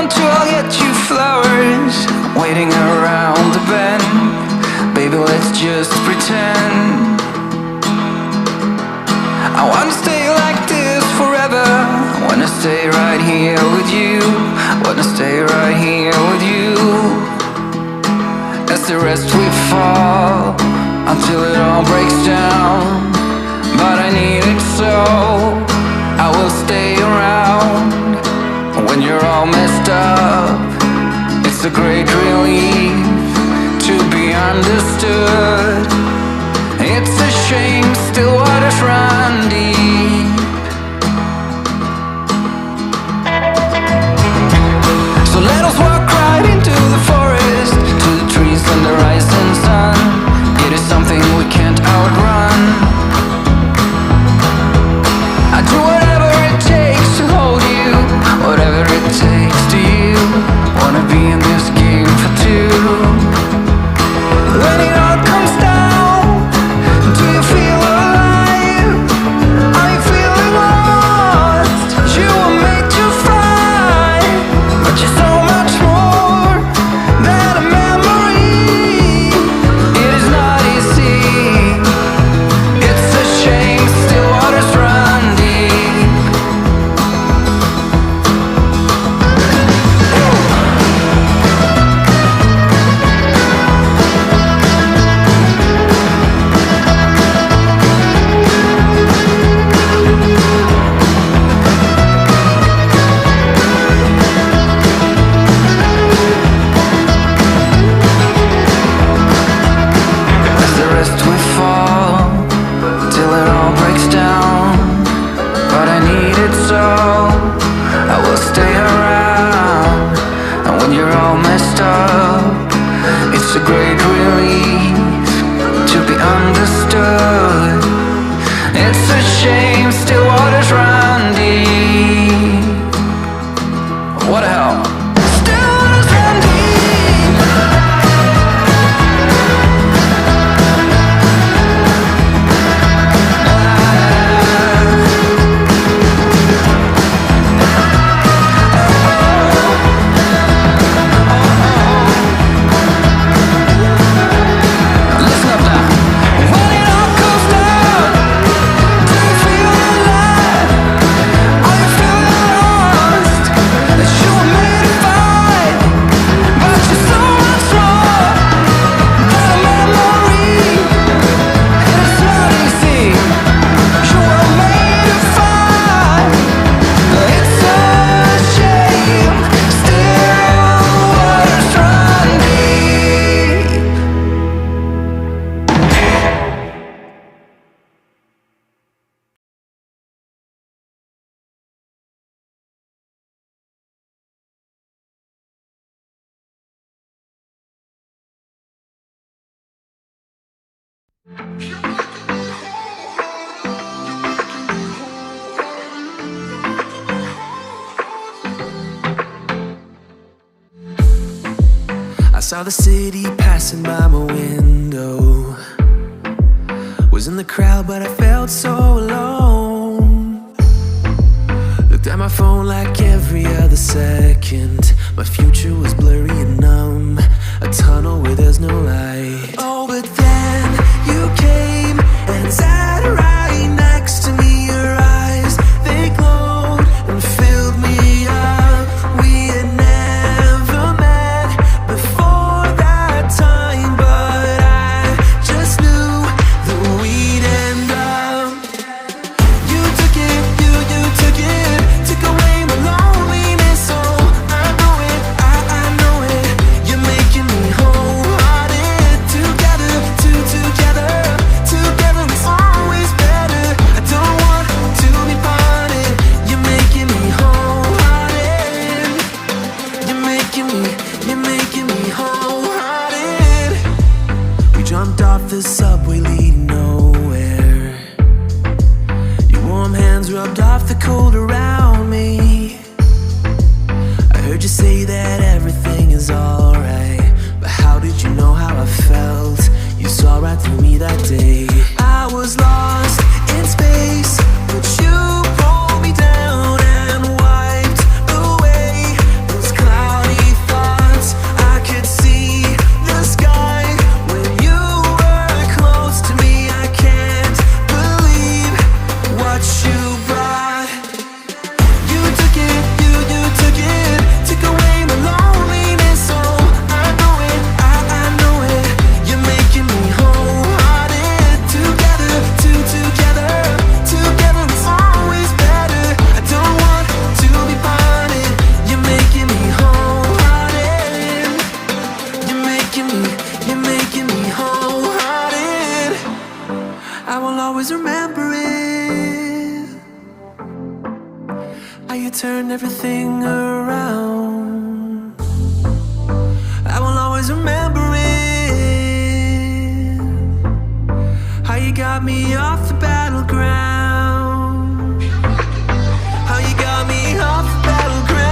to, I'll get you flowers waiting around the bend. Baby, let's just pretend. I wanna stay like this forever. I wanna stay right here with you. Wanna stay right here with you. As the rest we fall until it all breaks down. But I need it so I will stay around. When you're all messed up, it's a great relief to be understood. It's a shame still waters run deep. So let us walk right into the forest, to the trees and the rising sun. It is something we can't outrun. I do whatever it takes to hold you, whatever it takes to you. Wanna be in this game for two. When it all comes down, do you feel alive? Are you feeling lost? You were made to fly, but you're so much more than a memory. It is not easy. It's a shame still waters run deep. As the rest we fall till it all breaks down. But I need it so I will stay around. And when you're all messed up, it's a great relief to be understood. It's a shame still waters run deep. What the hell? Still waters run deep. Listen up now. When it all comes down, do you feel alive? Are you feeling lost? That you were made to fight, but you're so much more than a memory. It is not easy. You were made to fight. It's a shame still waters run deep. I saw the city passing by my window. Was in the crowd, but I felt so alone. Looked at my phone like every other second. My future was blurry and numb, a tunnel where there's no light. Oh, but then you came and sat right next to me. Your eyes, they glowed and filled me up. We had never met before that time, but I just knew that we'd end up. You took it, you took it, took away my loneliness. Oh, I know it, I know it. You're making me wholehearted. Together, together, together is always better. I don't want to be parted. You're making me wholehearted. You're making me wholehearted. We jumped off the subway leading nowhere. Your warm hands rubbed off the cold around me. I heard you say that everything is alright, but how did you know how I felt? You saw right through me that day. I was lost in space, but you pulled me down and wiped away those clouds. I will always remember it. How you turned everything around. I will always remember it. How you got me off the battleground. How you got me off the battleground.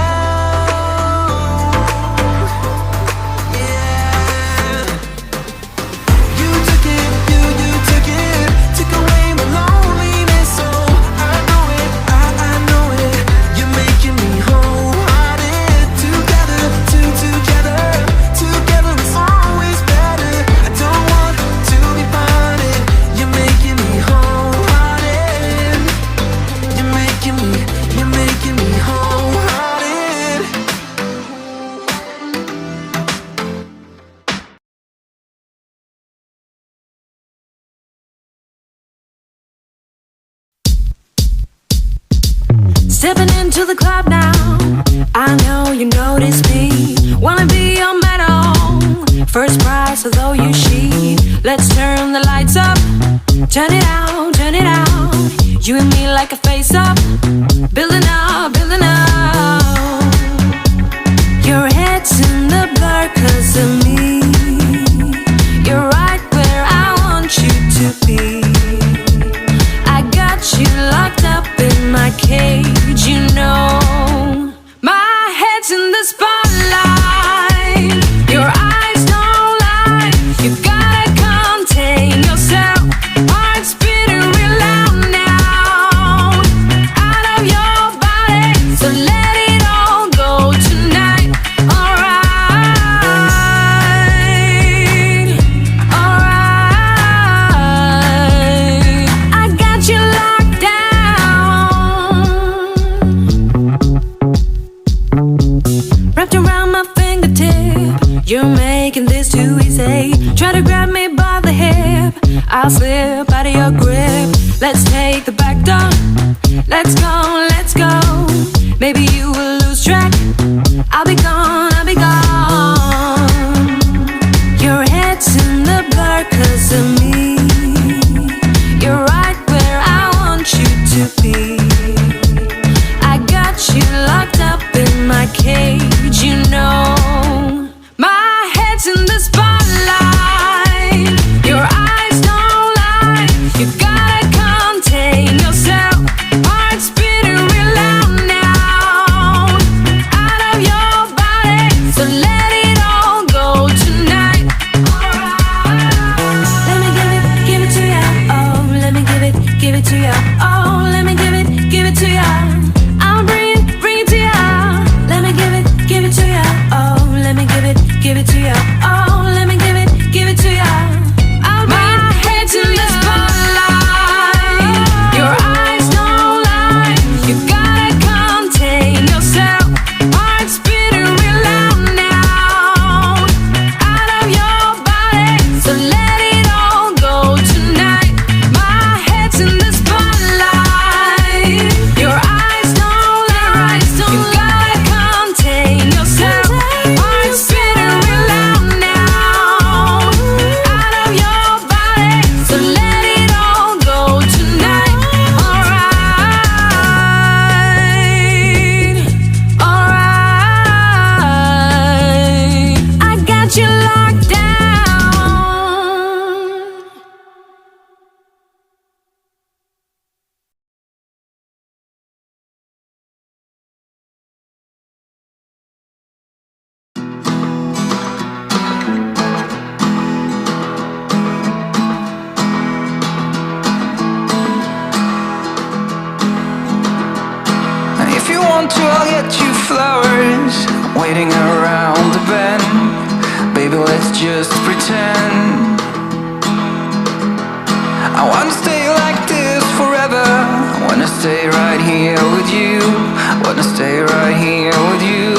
Yeah. You took it, you took it. Took away my loneliness, so I know it, I know it. You're making me wholehearted. Together, together, together it's always better. I don't want to be parted. You're making me wholehearted. You're making me wholehearted. Stepping into the club now, I know you notice me. Wanna be your medal, first prize, although you she. Let's turn the lights up, turn it out, turn it out. You and me like a face up, building up, building up. Your head's in the blur 'cause of me. You're right where I want you to be. I got you locked up in my cage, you know. My head's in the spotlight. Your eyes don't lie. You gotta contain yourself. Heart's beating real loud now. Out of your body, so let it all go tonight. Alright, alright. I got you locked down, wrapped around my fingertip. You're making this too easy. Try to grab me by the hip, I'll slip out of your grip. Let's take the back door. Let's go, let's go. Maybe you will lose track. I'll be gone, I'll be gone. Your head's in the blur 'cause of me. You're right where I want you to be. I got you locked up in my cage, you know. My head's in the spotlight. Your eyes don't lie. You gotta contain yourself. Heart's beating real loud now. Out of your body, so let it all go tonight. Let me give it to ya. Oh, let me give it to ya. Oh, let me give it to ya. I'll bring it to ya. Let me give it to ya. Oh, let me give it to ya. Oh, let me give it to ya. I'll bring my head's in the spotlight. Your eyes don't lie. You gotta contain yourself. Heart's beating real loud now. Out of your body, so let it all go tonight. My head's in the spotlight. Your eyes don't lie. You gotta contain yourself. Heart's beating real loud now. Out of your body, so let it all go tonight. Alright, alright. I got you locked down. If you want to, I'll get you flowers waiting around the bend. Baby, let's just pretend. I wanna stay like this forever. I wanna stay right here with you. Wanna stay right here with you.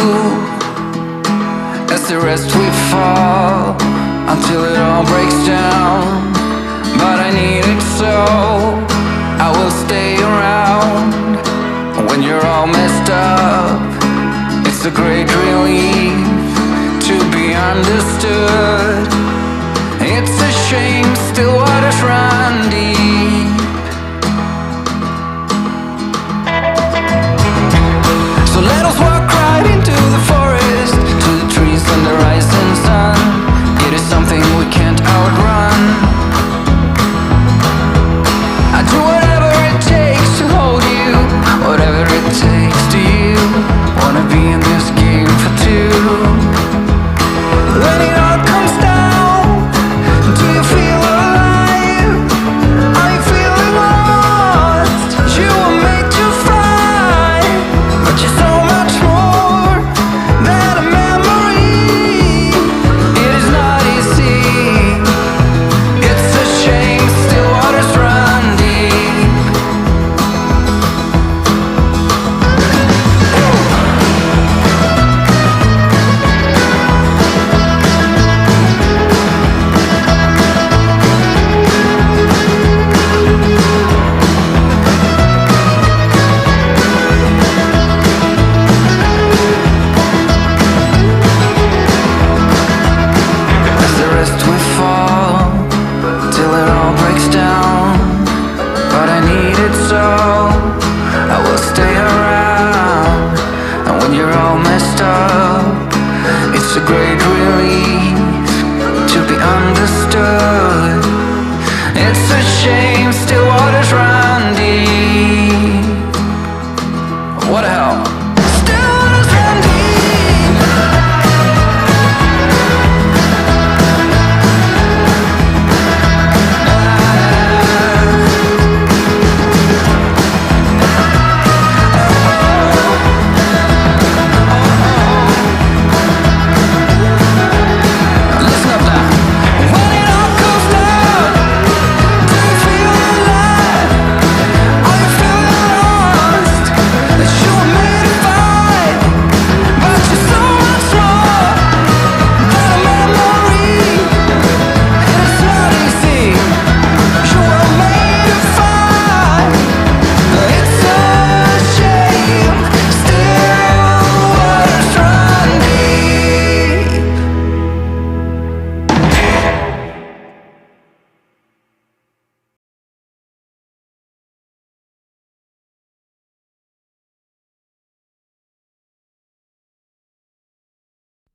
As the rest we fall until it all breaks down. But I need it so I will stay around. When you're all messed up, it's a great relief to be understood. It's a shame still waters run deep.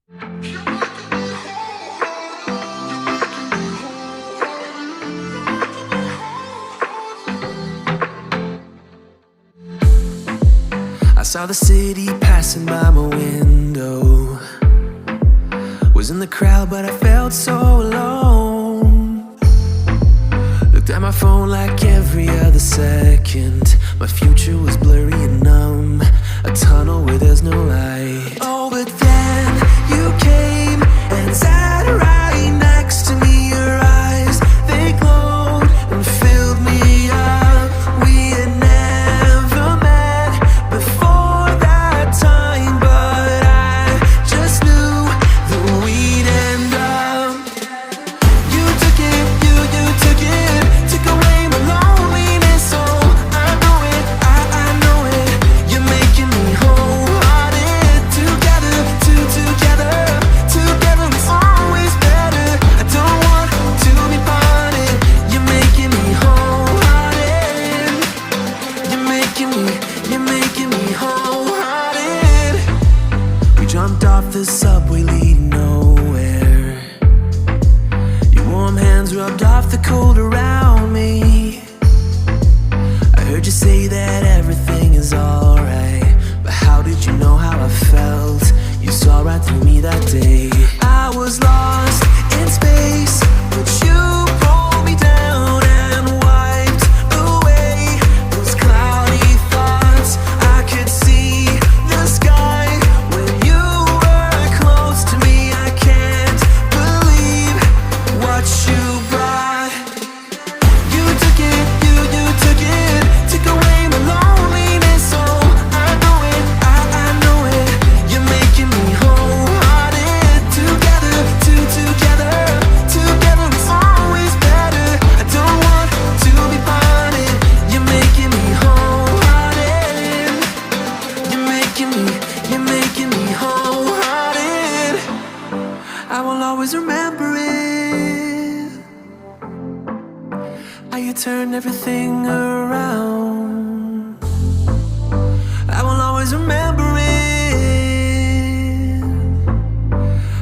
I saw the city passing by my window. Was in the crowd, but I felt so alone. Looked at my phone like every other second. My future was blurry and numb, a tunnel where there's no light. Oh, but then you came and sat right next to me. Your eyes, they glowed and filled me up. We had never met before that time, but I just knew that we'd end up. You took it, you took it, took away my loneliness. So I know it, I know it. You're making me wholehearted. Together, together is always better. I don't want to be parted. You're making me wholehearted. You're making me wholehearted. We jumped off the subway leading nowhere. Your warm hands rubbed off the cold around me. I heard you say that everything is alright, but how did you know how I felt? You saw right through me that day. I was lost in space, but you pulled me down and wiped away those cloudy thoughts. I could see the sky when you were close to me. I can't believe what you brought. You took it, you took it, took away my loneliness. So I know it, I know it. You're making me wholehearted. Together, together is always better. I don't want to be parted. You're making me wholehearted. You're making me wholehearted. I will always remember it. How you turned everything around. I will always remember it.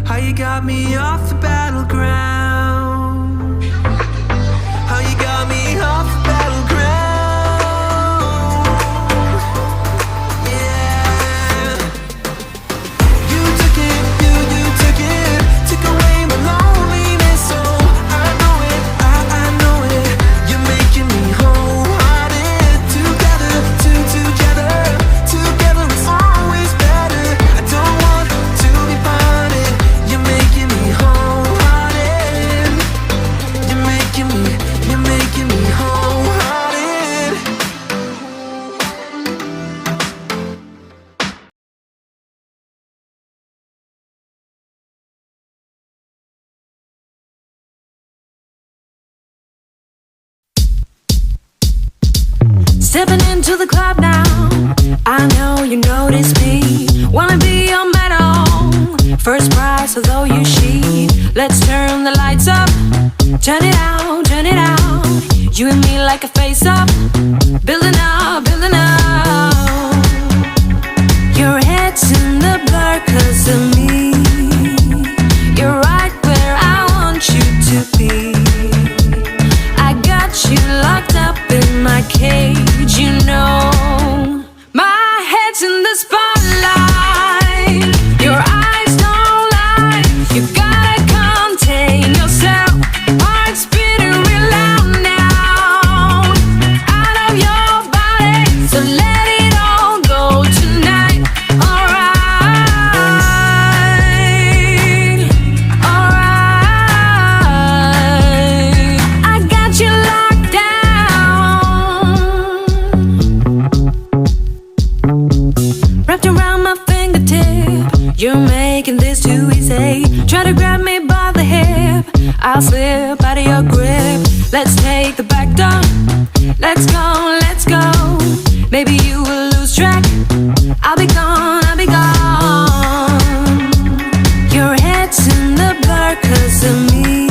How you got me off the battleground. How you got me off the battleground. Yeah. You took it, you took it, took away my loneliness. So I know it, I know it. You're making me wholehearted. Together, together is always better. I don't want to be parted. You're making me wholehearted. You're making me wholehearted. Stepping into the club now, I know you notice me. Wanna be your medal, first prize, although you cheat. Let's turn the lights up, turn it out, turn it out. You and me like a face-up, building up, building up. Your head's in the blur 'cause of me. You're right where I want you to be. I got you locked up in my cage, you know. My head's in the spotlight. Your eyes don't lie. You gotta contain yourself. Heart's beating real loud now. Out of your body, so let it all go tonight. Alright, alright. I got you locked down, wrapped around my fingertip. You're making this too easy. Try to grab me by the hip, I'll slip out of your grip. Let's take the back door. Let's go, let's go. Maybe you will lose track. I'll be gone, I'll be gone. Your head's in the blur 'cause of me.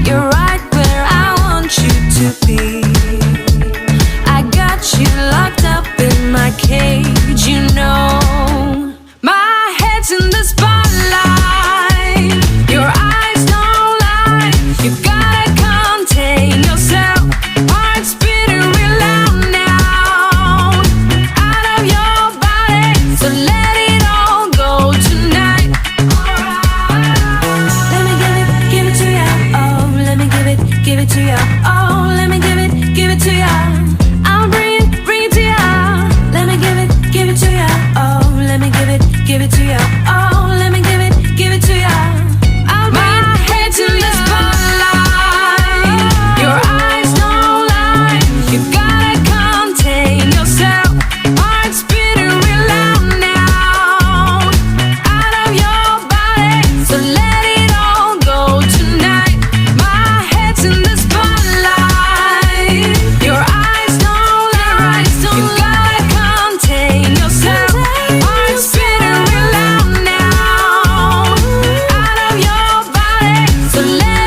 You're right where I want you to be. I got you locked up in my cage, you know. My head's in the spotlight. it to ya. Oh, let me give it to ya. I'll bring it to ya. Let me give it to ya. Oh, let me give it to ya. Oh, let me give it to ya. I'll bring my head to the spotlight. Your eyes don't lie. You gotta contain yourself. Heart's beating real loud now. Out of your body, so let it all go tonight. My head's in the spotlight. Your eyes don't lie. You gotta contain yourself. Heart's beating real loud now. Out of your body, so let